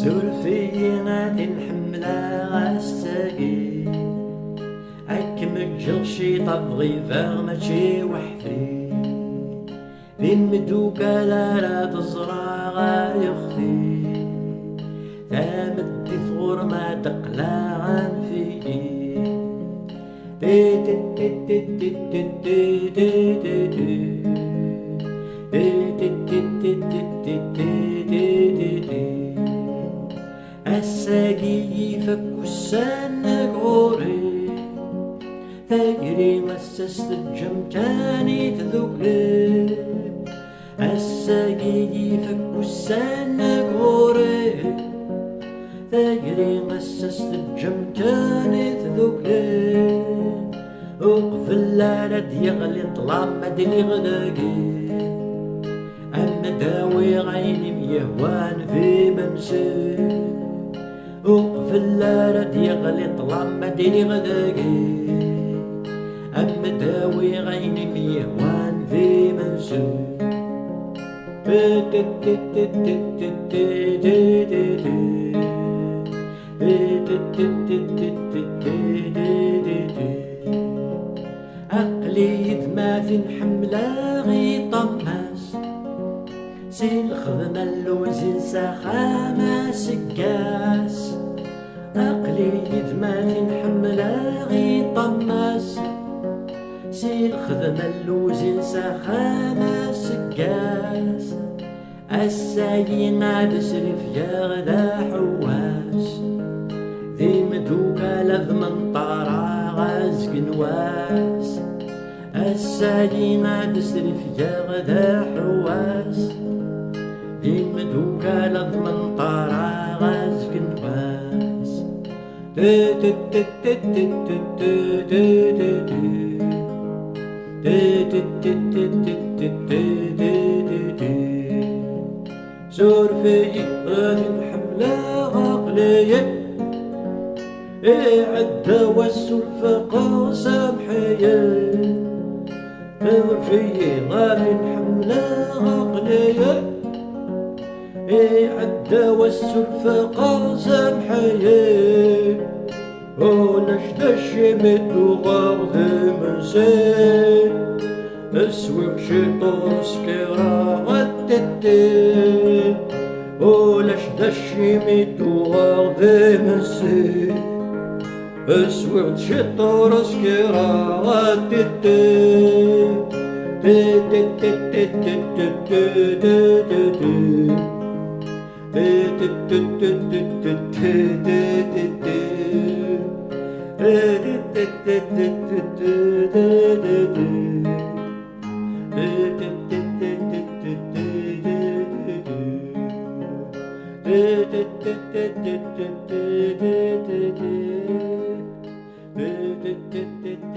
سولفينا نحملها غاستاكي هاك متجر شي طبغي فاغ ماشي وحدي بين مدوكا لا تزرع غا يختي تامدي ثغور ما تقلع عن فيكي الساقي فك السنة غوري ثاقري مسست الجمتاني تذوقلي الساقي فك السنة غوري ثاقري مسست الجمتاني تذوقلي وقفل لا يغلي طلع مدني غداقي أما داوي غيني ميهوان في منسي وقفل لا يغلي طلع مدني غداقي أما داوي غيني ميهوان في منسي عقلي ثماث حملة غي طماس سي الخدمة اللوزين ساخامة سكاس عقلي ثماث حملة غي طماس سي الخدمة اللوزين ساخامة سكاس الساقي عاد سرف يا غدا حواس ذي مدوكا لذمن طارا غازق نواس الساقي عاد سرف يا غدا حواس ذي مدوكا لذمن طارا غازق نواس زور في غادي الحملة عقلية عدة والسلفقة سامحية زور في غادي الحملة عقلية عدة والسلفقة سامحية ونجد الشمت وغاضي منسي اسوق شيطان سكيرا غتتي ونجد الشمت وغاضي منسي اسوق شيطان سكيرا غتتي Did